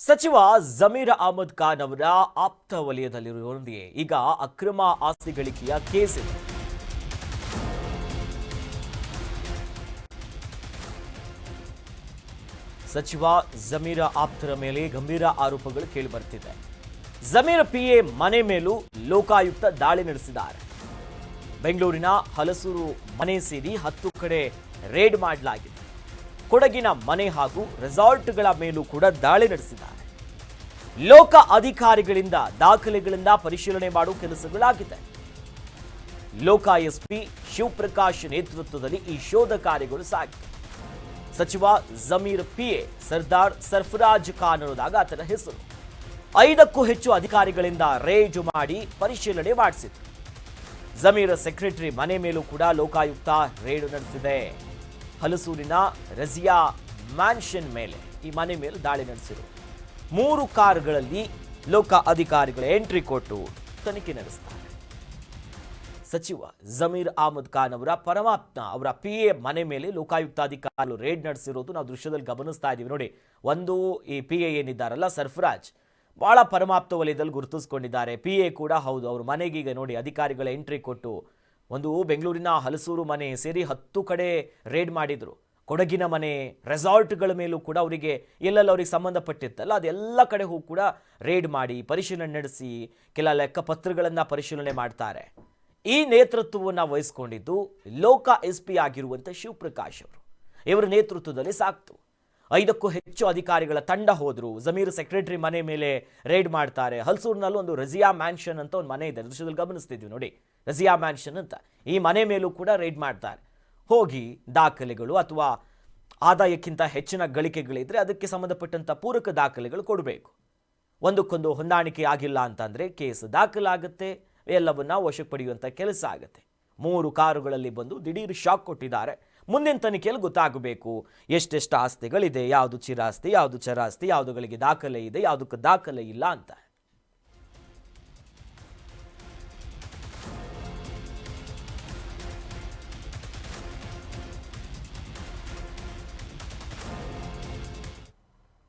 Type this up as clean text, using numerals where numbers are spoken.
ಸಚಿವ ಜಮೀರ್ ಅಹಮದ್ ಖಾನ್ ಅವರ ಆಪ್ತ ವಲಯದಲ್ಲಿರುವವರಿಗೆ ಈಗ ಅಕ್ರಮ ಆಸ್ತಿ ಗಳಿಕೆಯ ಕೇಸ್ ಇದೆ. ಸಚಿವ ಜಮೀರ್ ಆಪ್ತರ ಮೇಲೆ ಗಂಭೀರ ಆರೋಪಗಳು ಕೇಳಿಬರುತ್ತಿದೆ. ಜಮೀರ್ ಪಿಎ ಮನೆ ಮೇಲೂ ಲೋಕಾಯುಕ್ತ ದಾಳಿ ನಡೆಸಿದ್ದಾರೆ. ಬೆಂಗಳೂರಿನ ಹಲಸೂರು ಮನೆ ಸೇರಿ 10 ಕಡೆ ರೇಡ್ ಮಾಡಲಾಗಿದೆ. ಕೊಡಗಿನ ಮನೆ ಹಾಗೂ ರೆಸಾರ್ಟ್ಗಳ ಮೇಲೂ ಕೂಡ ದಾಳಿ ನಡೆಸಿದ್ದಾರೆ. ಲೋಕ ಅಧಿಕಾರಿಗಳಿಂದ ದಾಖಲೆಗಳಿಂದ ಪರಿಶೀಲನೆ ಮಾಡುವ ಕೆಲಸಗಳಾಗಿದೆ. ಲೋಕ ಎಸ್ಪಿ ಶಿವಪ್ರಕಾಶ್ ನೇತೃತ್ವದಲ್ಲಿ ಈ ಶೋಧ ಕಾರ್ಯಗಳು ಸಾಗಿದೆ. ಸಚಿವ ಜಮೀರ್ ಪಿಎ ಸರ್ದಾರ್ ಸರ್ಫರಾಜ್ ಖಾನ್ ಅನ್ನೋದಾಗ ಆತನ ಹೆಸರು. 5ಕ್ಕೂ ಹೆಚ್ಚು ಅಧಿಕಾರಿಗಳಿಂದ ರೇಡ್ ಮಾಡಿ ಪರಿಶೀಲನೆ ಮಾಡಿಸಿತು. ಜಮೀರ್ ಸೆಕ್ರೆಟರಿ ಮನೆ ಮೇಲೂ ಕೂಡ ಲೋಕಾಯುಕ್ತ ರೇಡ್ ನಡೆಸಿದೆ. ಹಲಸೂರಿನ ರಜಿಯಾ ಮ್ಯಾನ್ಷನ್ ಮೇಲೆ ಈ ಮನೆ ಮೇಲೆ ದಾಳಿ ನಡೆಸಿದರು. 3 ಕಾರುಗಳಲ್ಲಿ ಲೋಕ ಅಧಿಕಾರಿಗಳು ಎಂಟ್ರಿ ಕೊಟ್ಟು ತನಿಖೆ ನಡೆಸುತ್ತಾರೆ. ಸಚಿವ ಜಮೀರ್ ಅಹಮದ್ ಖಾನ್ ಅವರ ಪರಮಾತ್ಮ ಅವರ ಪಿಎ ಮನೆ ಮೇಲೆ ಲೋಕಾಯುಕ್ತ ಅಧಿಕಾರಿಗಳು ರೇಡ್ ನಡೆಸಿರೋದು ನಾವು ದೃಶ್ಯದಲ್ಲಿ ಗಮನಿಸ್ತಾ ಇದ್ದೀವಿ. ನೋಡಿ, ಒಂದು ಈ ಪಿಎ ಏನಿದ್ದಾರಲ್ಲ ಸರ್ಫರಾಜ್, ಬಹಳ ಪರಮಾಪ್ತ ವಲಯದಲ್ಲಿ ಗುರುತಿಸಿಕೊಂಡಿದ್ದಾರೆ. ಪಿಎ ಕೂಡ ಹೌದು. ಅವ್ರ ಮನೆಗೀಗ ನೋಡಿ ಅಧಿಕಾರಿಗಳ ಎಂಟ್ರಿ ಕೊಟ್ಟು ಒಂದು ಬೆಂಗಳೂರಿನ ಹಲಸೂರು ಮನೆ ಸೇರಿ 10 ಕಡೆ ರೇಡ್ ಮಾಡಿದ್ರು. ಕೊಡಗಿನ ಮನೆ, ರೆಸಾರ್ಟ್ಗಳ ಮೇಲೂ ಕೂಡ ಅವರಿಗೆ ಎಲ್ಲೆಲ್ಲ ಅವ್ರಿಗೆ ಸಂಬಂಧಪಟ್ಟಿತ್ತಲ್ಲ ಅದೆಲ್ಲ ಕಡೆ ಹೋಗಿ ಕೂಡ ರೇಡ್ ಮಾಡಿ ಪರಿಶೀಲನೆ ನಡೆಸಿ ಕೆಲ ಲೆಕ್ಕಪತ್ರಗಳನ್ನು ಪರಿಶೀಲನೆ ಮಾಡ್ತಾರೆ. ಈ ನೇತೃತ್ವವನ್ನು ವಹಿಸಿಕೊಂಡಿದ್ದು ಲೋಕ ಎಸ್ಪಿ ಆಗಿರುವಂಥ ಶಿವಪ್ರಕಾಶ್ ಅವರು. ಇವರ ನೇತೃತ್ವದಲ್ಲಿ ಸಾಕ್ತು. 5ಕ್ಕೂ ಹೆಚ್ಚು ಅಧಿಕಾರಿಗಳ ತಂಡ ಹೋದ್ರು. ಜಮೀರ್ ಸೆಕ್ರೆಟರಿ ಮನೆ ಮೇಲೆ ರೇಡ್ ಮಾಡ್ತಾರೆ. ಹಲಸೂರಿನಲ್ಲೂ ಒಂದು ರಜಿಯಾ ಮ್ಯಾನ್ಷನ್ ಅಂತ ಒಂದು ಮನೆ ಇದೆ, ದೃಶ್ಯದಲ್ಲಿ ಗಮನಿಸ್ತಿದ್ವಿ ನೋಡಿ, ರಜಿಯಾ ಮ್ಯಾನ್ಷನ್ ಅಂತ. ಈ ಮನೆ ಮೇಲೂ ಕೂಡ ರೇಡ್ ಮಾಡ್ತಾರೆ. ಹೋಗಿ ದಾಖಲೆಗಳು ಅಥವಾ ಆದಾಯಕ್ಕಿಂತ ಹೆಚ್ಚಿನ ಗಳಿಕೆಗಳಿದ್ರೆ ಅದಕ್ಕೆ ಸಂಬಂಧಪಟ್ಟಂಥ ಪೂರಕ ದಾಖಲೆಗಳು ಕೊಡಬೇಕು. ಒಂದಕ್ಕೊಂದು ಹೊಂದಾಣಿಕೆ ಆಗಿಲ್ಲ ಅಂತಂದರೆ ಕೇಸ್ ದಾಖಲಾಗುತ್ತೆ, ಎಲ್ಲವನ್ನ ವಶಕ್ಕೆ ಪಡೆಯುವಂಥ ಕೆಲಸ ಆಗುತ್ತೆ. 3 ಕಾರುಗಳಲ್ಲಿ ಬಂದು ದಿಢೀರ್ ಶಾಕ್ ಕೊಟ್ಟಿದ್ದಾರೆ. ಮುಂದಿನ ತನಿಖೆಯಲ್ಲಿ ಗೊತ್ತಾಗಬೇಕು ಎಷ್ಟೆಷ್ಟು ಆಸ್ತಿಗಳಿದೆ, ಯಾವುದು ಚಿರಾಸ್ತಿ, ಯಾವುದು ಚರಾಸ್ತಿ, ಯಾವುದುಗಳಿಗೆ ದಾಖಲೆ ಇದೆ, ಯಾವುದಕ್ಕೆ ದಾಖಲೆ ಇಲ್ಲ ಅಂತ.